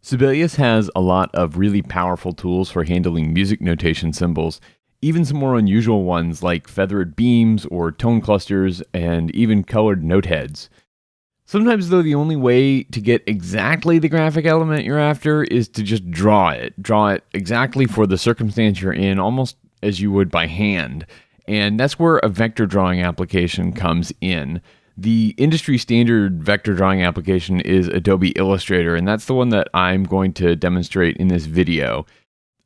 Sibelius has a lot of really powerful tools for handling music notation symbols, even some more unusual ones like feathered beams or tone clusters and even colored note heads. Sometimes, though, the only way to get exactly the graphic element you're after is to just draw it. Draw it exactly for the circumstance you're in, almost as you would by hand. And that's where a vector drawing application comes in. The industry standard vector drawing application is Adobe Illustrator, and that's the one that I'm going to demonstrate in this video.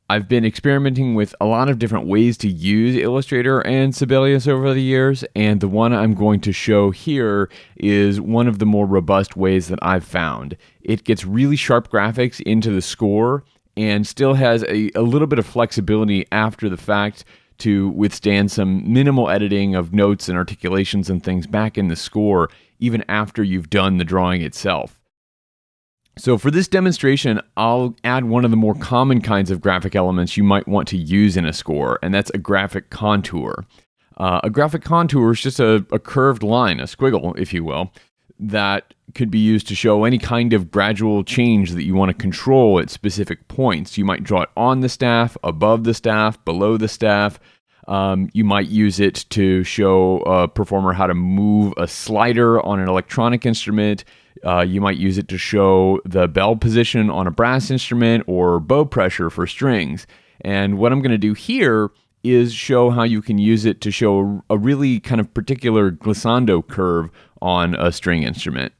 I've been experimenting with a lot of different ways to use Illustrator and Sibelius over the years, and the one I'm going to show here is one of the more robust ways that I've found. It gets really sharp graphics into the score and still has a little bit of flexibility after the fact to withstand some minimal editing of notes and articulations and things back in the score, even after you've done the drawing itself. So for this demonstration, I'll add one of the more common kinds of graphic elements you might want to use in a score, and that's a graphic contour. A graphic contour is just a curved line, a squiggle, if you will, that could be used to show any kind of gradual change that you want to control at specific points. You might draw it on the staff, above the staff, below the staff. You might use it to show a performer how to move a slider on an electronic instrument. You might use it to show the bell position on a brass instrument or bow pressure for strings. And what I'm going to do here is show how you can use it to show a really kind of particular glissando curve on a string instrument.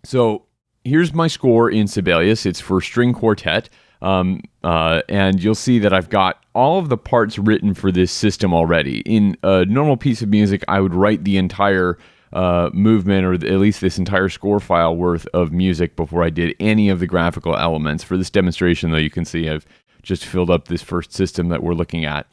So here's my score in Sibelius. It's for string quartet. And you'll see that I've got all of the parts written for this system already. In a normal piece of music, I would write the entire movement, or at least this entire score file worth of music before I did any of the graphical elements. For this demonstration, though, you can see I've just filled up this first system that we're looking at.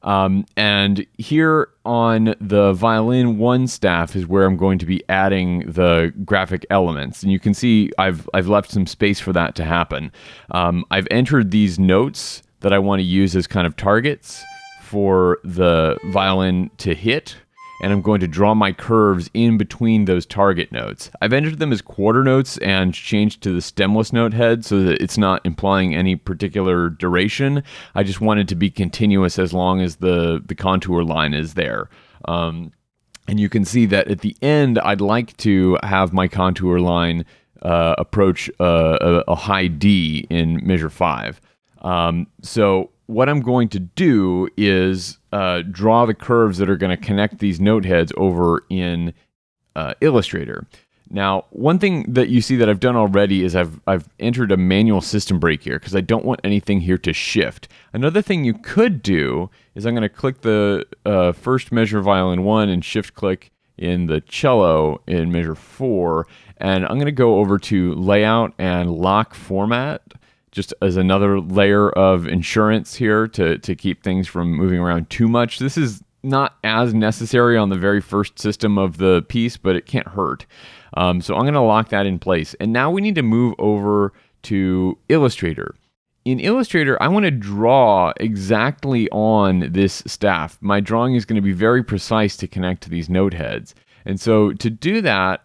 And here on the violin 1 staff is where I'm going to be adding the graphic elements. And you can see I've left some space for that to happen. I've entered these notes that I want to use as kind of targets for the violin to hit. And I'm going to draw my curves in between those target notes. I've entered them as quarter notes and changed to the stemless note head so that it's not implying any particular duration. I just want it to be continuous as long as the contour line is there. And you can see that at the end, I'd like to have my contour line approach a high D in measure 5. So what I'm going to do is draw the curves that are going to connect these note heads over in Illustrator. Now, one thing that you see that I've done already is I've entered a manual system break here because I don't want anything here to shift. Another thing you could do is I'm going to click the first measure violin 1 and shift click in the cello in measure 4, and I'm going to go over to layout and lock format, just as another layer of insurance here to keep things from moving around too much. This is not as necessary on the very first system of the piece, but it can't hurt. So I'm going to lock that in place. And now we need to move over to Illustrator. In Illustrator, I want to draw exactly on this staff. My drawing is going to be very precise to connect to these note heads. And so to do that,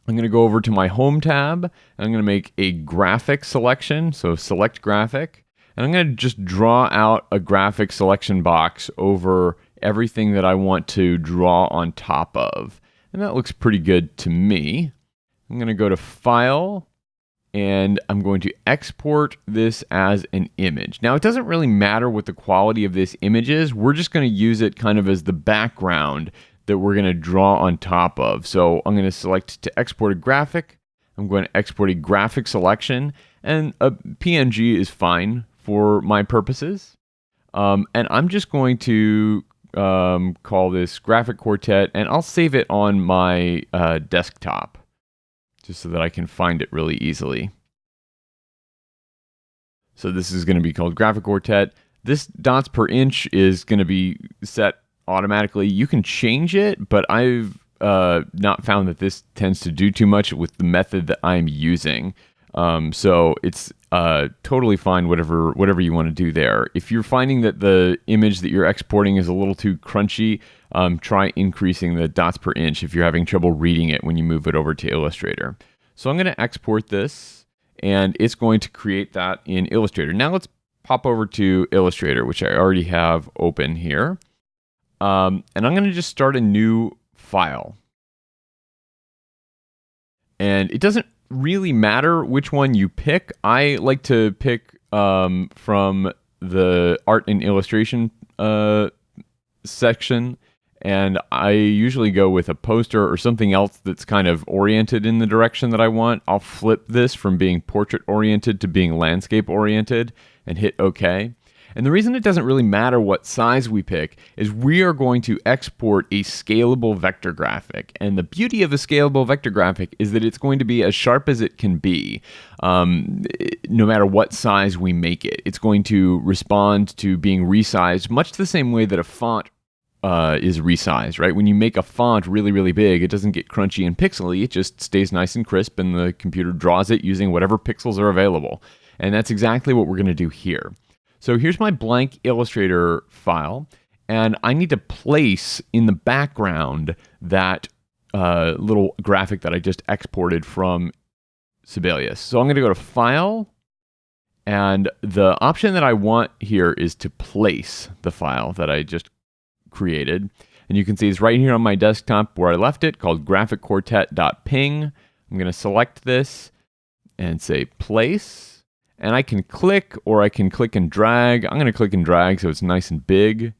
I'm going to go over to my Home tab, and I'm going to make a graphic selection, so select graphic, and I'm going to just draw out a graphic selection box over everything that I want to draw on top of. And that looks pretty good to me. I'm going to go to File, and I'm going to export this as an image. Now, it doesn't really matter what the quality of this image is. We're just going to use it kind of as the background that we're going to draw on top of. So I'm going to select to export a graphic. I'm going to export a graphic selection, and a PNG is fine for my purposes. And I'm just going to call this Graphic Quartet, and I'll save it on my desktop just so that I can find it really easily. So this is going to be called Graphic Quartet. This dots per inch is going to be set automatically. You can change it, but I've not found that this tends to do too much with the method that I'm using. So it's totally fine, whatever you want to do there. If you're finding that the image that you're exporting is a little too crunchy, try increasing the dots per inch if you're having trouble reading it when you move it over to Illustrator. So I'm going to export this, and it's going to create that in Illustrator. Now let's pop over to Illustrator, which I already have open here. And I'm going to just start a new file. And it doesn't really matter which one you pick. I like to pick from the art and illustration section, and I usually go with a poster or something else that's kind of oriented in the direction that I want. I'll flip this from being portrait oriented to being landscape oriented and hit OK. And the reason it doesn't really matter what size we pick is we are going to export a scalable vector graphic. And the beauty of a scalable vector graphic is that it's going to be as sharp as it can be, no matter what size we make it. It's going to respond to being resized much the same way that a font is resized, right? When you make a font really, really big, it doesn't get crunchy and pixely. It just stays nice and crisp, and the computer draws it using whatever pixels are available. And that's exactly what we're going to do here. So here's my blank Illustrator file, and I need to place in the background that little graphic that I just exported from Sibelius. So I'm going to go to File, and the option that I want here is to place the file that I just created. And you can see it's right here on my desktop where I left it, called graphicquartet.ping. I'm going to select this and say Place. And I can click, or I can click and drag. I'm going to click and drag so it's nice and big.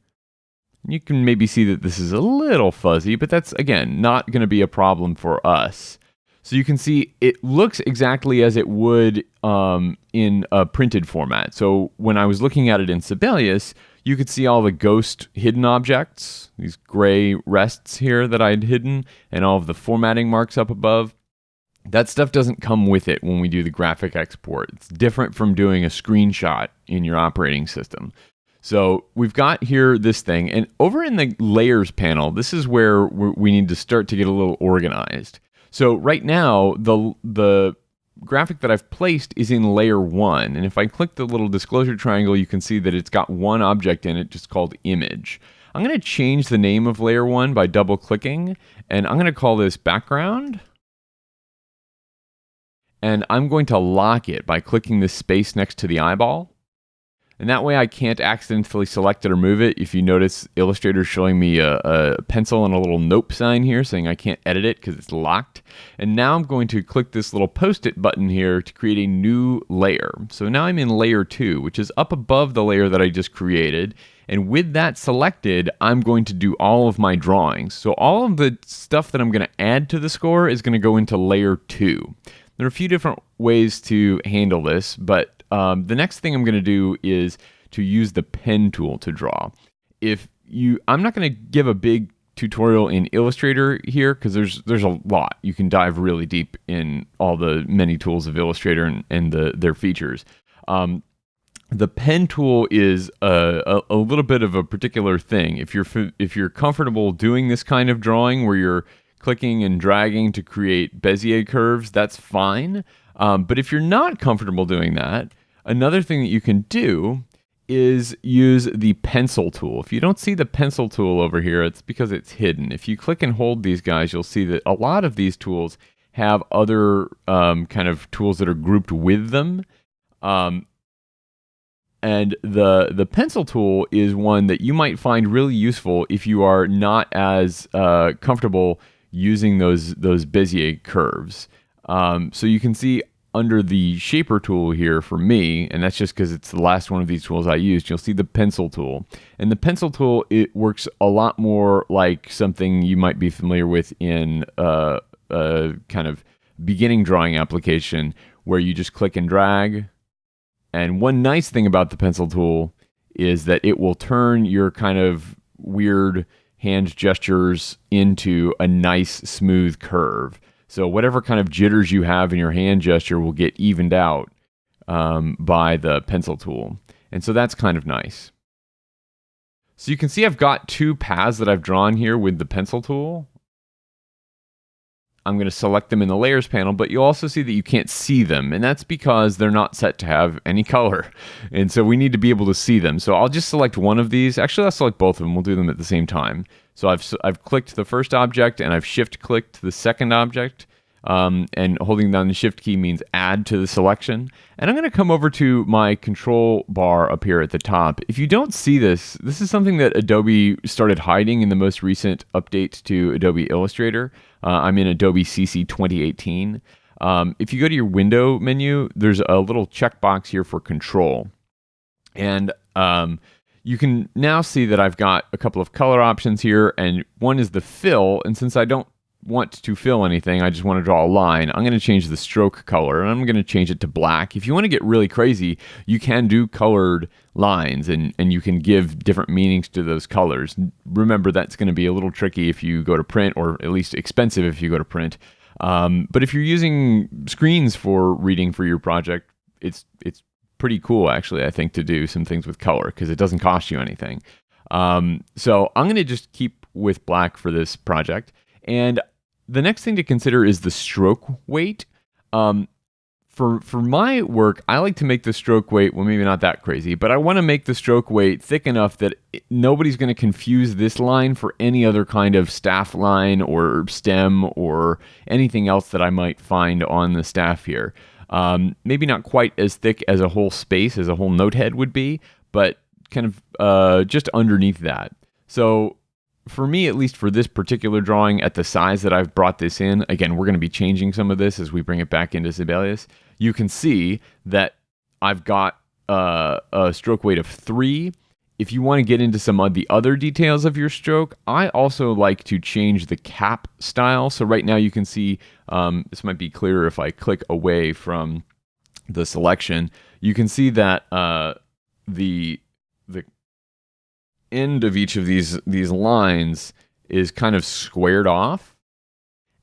You can maybe see that this is a little fuzzy, but that's, again, not going to be a problem for us. So you can see it looks exactly as it would in a printed format. So when I was looking at it in Sibelius, you could see all the ghost hidden objects, these gray rests here that I had hidden, and all of the formatting marks up above. That stuff doesn't come with it when we do the graphic export. It's different from doing a screenshot in your operating system. So we've got here this thing, and over in the layers panel, this is where we need to start to get a little organized. So right now, the graphic that I've placed is in layer 1, and if I click the little disclosure triangle, you can see that it's got one object in it just called image. I'm going to change the name of layer 1 by double clicking, and I'm going to call this background. And I'm going to lock it by clicking this space next to the eyeball. And that way I can't accidentally select it or move it. If you notice, Illustrator's showing me a pencil and a little nope sign here saying I can't edit it because it's locked. And now I'm going to click this little post-it button here to create a new layer. So now I'm in layer 2, which is up above the layer that I just created. And with that selected, I'm going to do all of my drawings. So all of the stuff that I'm going to add to the score is going to go into layer 2. There are a few different ways to handle this, but the next thing I'm going to do is to use the pen tool to draw. I'm not going to give a big tutorial in Illustrator here because there's a lot. You can dive really deep in all the many tools of Illustrator and their features. The pen tool is a little bit of a particular thing. If you're comfortable doing this kind of drawing where you're clicking and dragging to create Bezier curves, that's fine. But if you're not comfortable doing that, another thing that you can do is use the pencil tool. If you don't see the pencil tool over here, it's because it's hidden. If you click and hold these guys, you'll see that a lot of these tools have other kind of tools that are grouped with them. And the pencil tool is one that you might find really useful if you are not as comfortable using those Bezier curves. So you can see under the shaper tool here for me, and that's just because it's the last one of these tools I used, you'll see the pencil tool. And the pencil tool, it works a lot more like something you might be familiar with in a kind of beginning drawing application where you just click and drag. And one nice thing about the pencil tool is that it will turn your kind of weird hand gestures into a nice smooth curve. So whatever kind of jitters you have in your hand gesture will get evened out by the pencil tool. And so that's kind of nice. So you can see I've got two paths that I've drawn here with the pencil tool. I'm going to select them in the layers panel, but you'll also see that you can't see them, and that's because they're not set to have any color. And so we need to be able to see them. So I'll just select one of these. Actually, I'll select both of them. We'll do them at the same time. So I've clicked the first object, and I've shift-clicked the second object. and holding down the Shift key means add to the selection. And I'm going to come over to my control bar up here at the top. If you don't see this, this is something that Adobe started hiding in the most recent update to Adobe Illustrator. I'm in Adobe CC 2018. If you go to your window menu, there's a little checkbox here for control. And you can now see that I've got a couple of color options here, and one is the fill. And since I don't want to fill anything, I just want to draw a line, I'm going to change the stroke color, and I'm going to change it to black. If you want to get really crazy, you can do colored lines, and you can give different meanings to those colors. Remember, that's going to be a little tricky if you go to print, or at least expensive if you go to print. But if you're using screens for reading for your project, it's pretty cool, actually, I think, to do some things with color because it doesn't cost you anything. So I'm going to just keep with black for this project. And the next thing to consider is the stroke weight. For my work, I like to make the stroke weight, well, maybe not that crazy, but I want to make the stroke weight thick enough that nobody's going to confuse this line for any other kind of staff line or stem or anything else that I might find on the staff here. Maybe not quite as thick as a whole space, as a whole note head would be, but kind of just underneath that. So for me, at least for this particular drawing, at the size that I've brought this in, again, we're going to be changing some of this as we bring it back into Sibelius. You can see that I've got a stroke weight of 3. If you want to get into some of the other details of your stroke, I also like to change the cap style. So right now you can see, this might be clearer if I click away from the selection. You can see that the end of each of these lines is kind of squared off.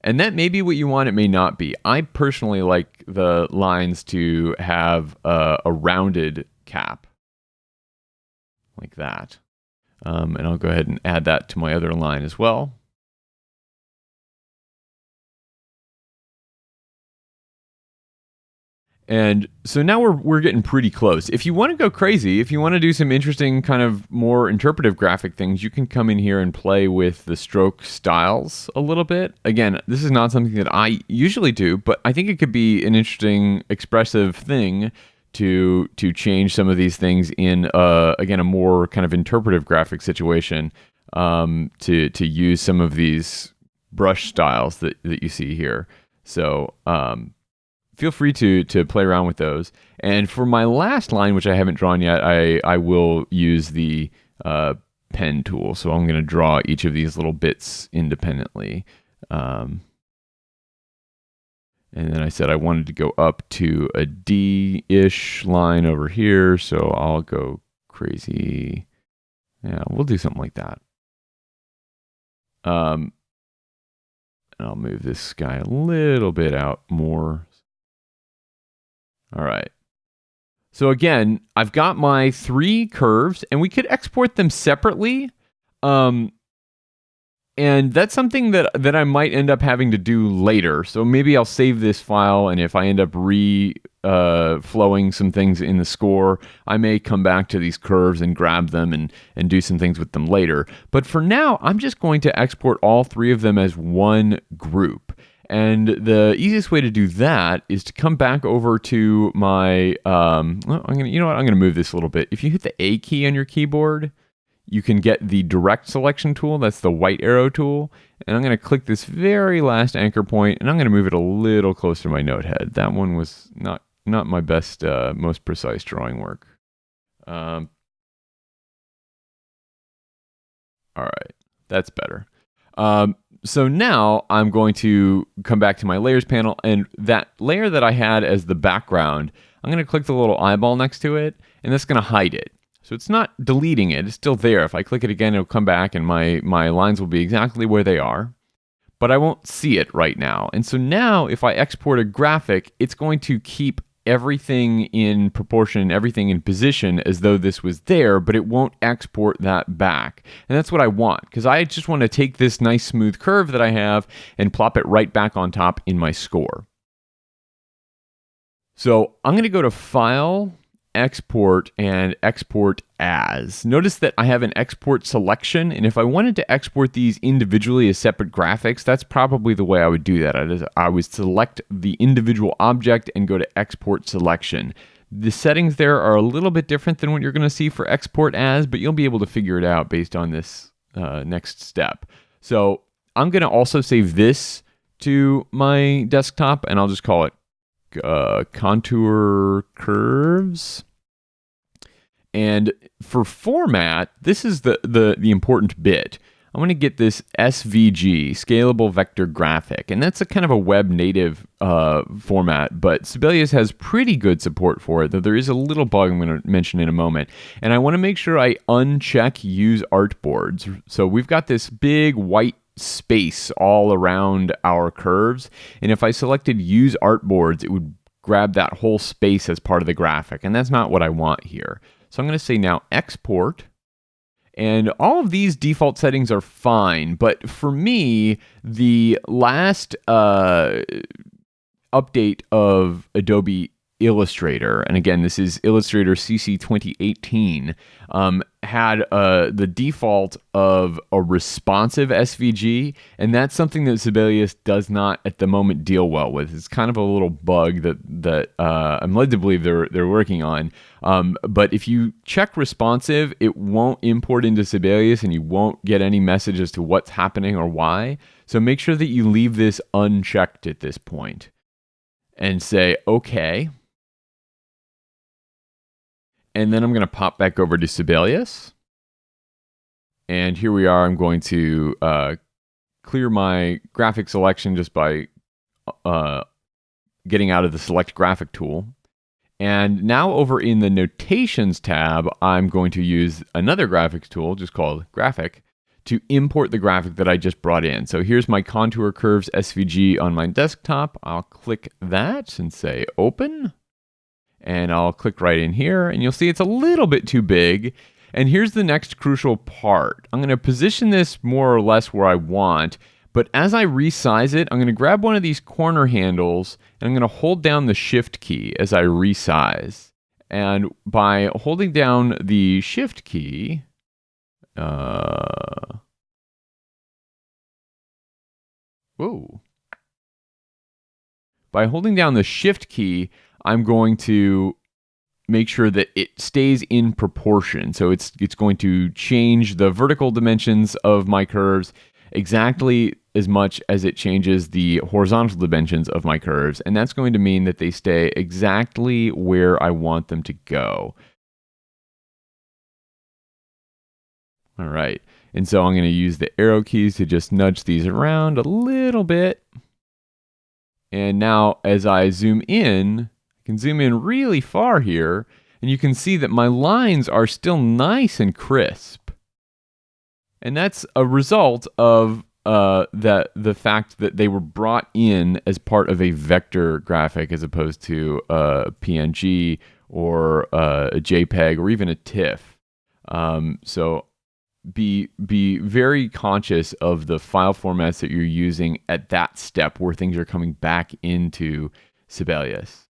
And that may be what you want, it may not be. I personally like the lines to have a rounded cap, like that. And I'll go ahead and add that to my other line as well. And so now we're getting pretty close. If you want to go crazy, if you want to do some interesting kind of more interpretive graphic things, you can come in here and play with the stroke styles a little bit. Again, this is not something that I usually do, but I think it could be an interesting expressive thing to change some of these things in, again, a more kind of interpretive graphic situation, to use some of these brush styles that you see here. So, feel free to play around with those. And for my last line, which I haven't drawn yet, I will use the pen tool. So I'm going to draw each of these little bits independently. And then I said I wanted to go up to a D-ish line over here. So I'll go crazy. Yeah, we'll do something like that. And I'll move this guy a little bit out more. All right. So again, I've got my 3 curves, and we could export them separately. And that's something that I might end up having to do later. So maybe I'll save this file, and if I end up flowing some things in the score, I may come back to these curves and grab them and do some things with them later. But for now, I'm just going to export all 3 of them as one group. And the easiest way to do that is to come back over to my, I'm gonna move this a little bit. If you hit the A key on your keyboard, you can get the direct selection tool. That's the white arrow tool. And I'm gonna click this very last anchor point, and I'm gonna move it a little closer to my note head. That one was not my best, most precise drawing work. All right, that's better. So now I'm going to come back to my layers panel, and that layer that I had as the background, I'm going to click the little eyeball next to it, and that's going to hide it. So it's not deleting it, it's still there. If I click it again, it'll come back and my lines will be exactly where they are, but I won't see it right now. And so now if I export a graphic, it's going to keep everything in proportion, everything in position as though this was there, but it won't export that back. And that's what I want, because I just want to take this nice smooth curve that I have and plop it right back on top in my score. So I'm going to go to File, export and export as. Notice that I have an export selection, and if I wanted to export these individually as separate graphics, that's probably the way I would do that. I would select the individual object and go to export selection. The settings there are a little bit different than what you're going to see for export as, but you'll be able to figure it out based on this next step. So I'm going to also save this to my desktop, and I'll just call it contour curves. And for format, this is the important bit. I want to get this SVG, Scalable Vector Graphic, and that's a kind of a web native format, but Sibelius has pretty good support for it, though there is a little bug I'm going to mention in a moment. And I want to make sure I uncheck Use Artboards. So we've got this big white space all around our curves, and if I selected Use Artboards, it would grab that whole space as part of the graphic, and that's not what I want here. So I'm going to say now Export. And all of these default settings are fine, but for me, the last update of Adobe Illustrator, and again, this is Illustrator CC 2018, had the default of a responsive SVG, and that's something that Sibelius does not at the moment deal well with. It's kind of a little bug that I'm led to believe they're working on. But if you check responsive, it won't import into Sibelius, and you won't get any message as to what's happening or why. So make sure that you leave this unchecked at this point, and say OK. And then I'm going to pop back over to Sibelius. And here we are. I'm going to clear my graphic selection just by getting out of the Select Graphic tool. And now over in the Notations tab, I'm going to use another graphics tool, just called Graphic, to import the graphic that I just brought in. So here's my Contour Curves SVG on my desktop. I'll click that and say Open. And I'll click right in here, and you'll see it's a little bit too big. And here's the next crucial part. I'm going to position this more or less where I want, but as I resize it, I'm going to grab one of these corner handles, and I'm going to hold down the Shift key as I resize. And by holding down the Shift key, By holding down the Shift key, I'm going to make sure that it stays in proportion. So it's going to change the vertical dimensions of my curves exactly as much as it changes the horizontal dimensions of my curves. And that's going to mean that they stay exactly where I want them to go. All right. And so I'm going to use the arrow keys to just nudge these around a little bit. And now as I zoom in, I can zoom in really far here, and you can see that my lines are still nice and crisp. And that's a result of the fact that they were brought in as part of a vector graphic as opposed to a PNG or a JPEG or even a TIFF. So be very conscious of the file formats that you're using at that step where things are coming back into Sibelius.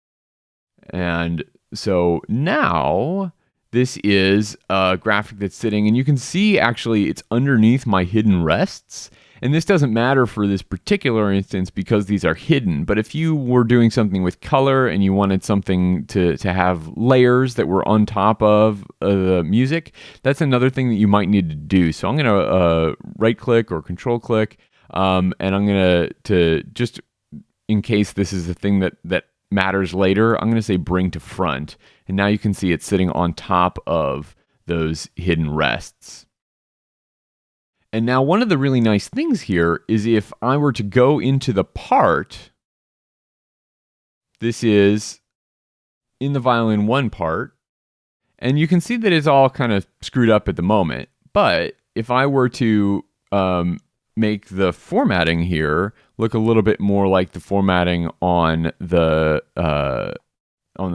And so now this is a graphic that's sitting, and you can see actually it's underneath my hidden rests. And this doesn't matter for this particular instance because these are hidden. But if you were doing something with color and you wanted something to have layers that were on top of the music, that's another thing that you might need to do. So I'm going to right click or control click, and I'm going to just in case this is the thing that matters later, I'm going to say bring to front. And now you can see it's sitting on top of those hidden rests. And now one of the really nice things here is if I were to go into the part, this is in the violin 1 part, and you can see that it's all kind of screwed up at the moment. But if I were to make the formatting here look a little bit more like the formatting on the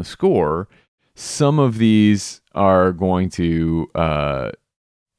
score, some of these are going to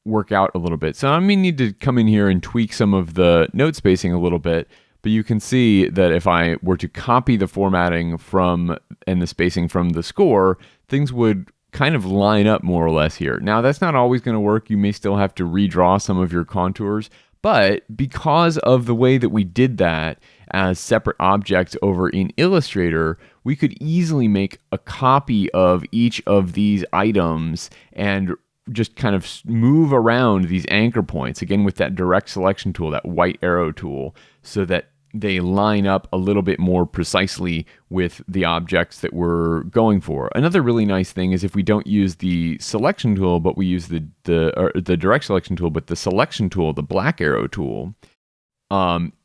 work out a little bit. So I may need to come in here and tweak some of the note spacing a little bit, But you can see that if I were to copy the formatting from and the spacing from the score, things would kind of line up more or less here. Now, that's not always going to work. You may still have to redraw some of your contours, but because of the way that we did that as separate objects over in Illustrator, we could easily make a copy of each of these items and just kind of move around these anchor points, again with that direct selection tool, that white arrow tool, so that they line up a little bit more precisely with the objects that we're going for. Another really nice thing is if we don't use the selection tool, but we use the direct selection tool, but the selection tool, the black arrow tool,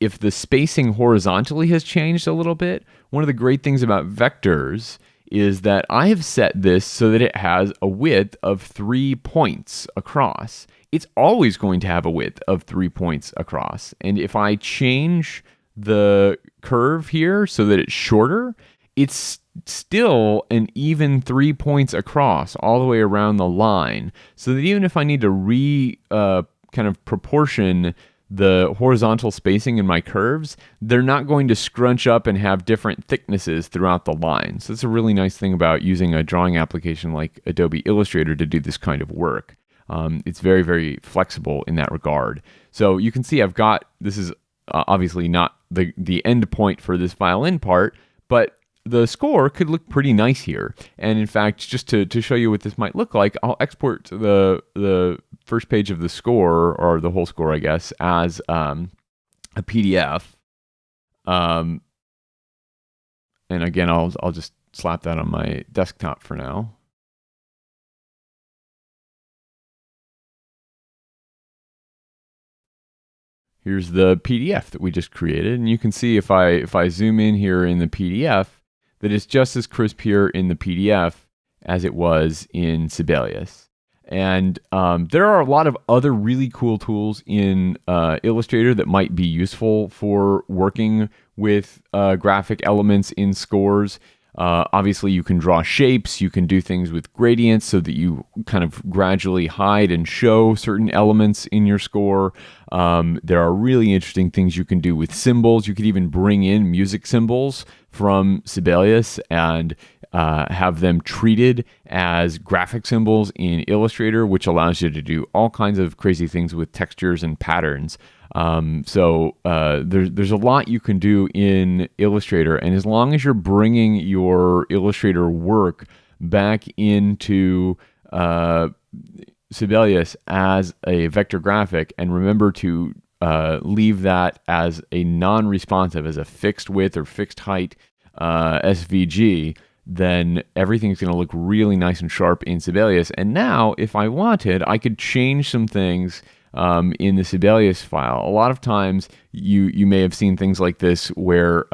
if the spacing horizontally has changed a little bit, one of the great things about vectors is that I have set this so that it has a width of 3 points across. It's always going to have a width of 3 points across. And if I change the curve here so that it's shorter, it's still an even 3 points across all the way around the line. So that even if I need to kind of proportion the horizontal spacing in my curves, they're not going to scrunch up and have different thicknesses throughout the line. So that's a really nice thing about using a drawing application like Adobe Illustrator to do this kind of work. It's very, very flexible in that regard. So you can see I've got, this is obviously not the end point for this violin part, but the score could look pretty nice here. And in fact, just to show you what this might look like, I'll export the first page of the score, or the whole score, I guess, as a PDF. And again, I'll just slap that on my desktop for now. Here's the PDF that we just created, and you can see if I zoom in here in the PDF, that it's just as crisp here in the PDF as it was in Sibelius. And there are a lot of other really cool tools in Illustrator that might be useful for working with graphic elements in scores. Obviously, you can draw shapes, you can do things with gradients so that you kind of gradually hide and show certain elements in your score. There are really interesting things you can do with symbols. You could even bring in music symbols from Sibelius and have them treated as graphic symbols in Illustrator, which allows you to do all kinds of crazy things with textures and patterns. So there's a lot you can do in Illustrator, and as long as you're bringing your Illustrator work back into Sibelius as a vector graphic, and remember to leave that as a non-responsive, as a fixed width or fixed height SVG, then everything's going to look really nice and sharp in Sibelius. And now, if I wanted, I could change some things in the Sibelius file. A lot of times you may have seen things like this where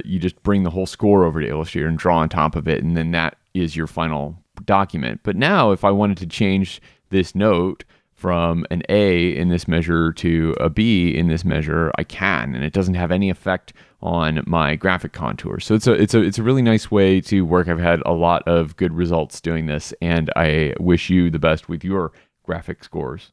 you just bring the whole score over to Illustrator and draw on top of it, and then that is your final document. But now if I wanted to change this note from an A in this measure to a B in this measure, I can, and it doesn't have any effect on my graphic contour. So it's a really nice way to work. I've had a lot of good results doing this, and I wish you the best with your graphic scores.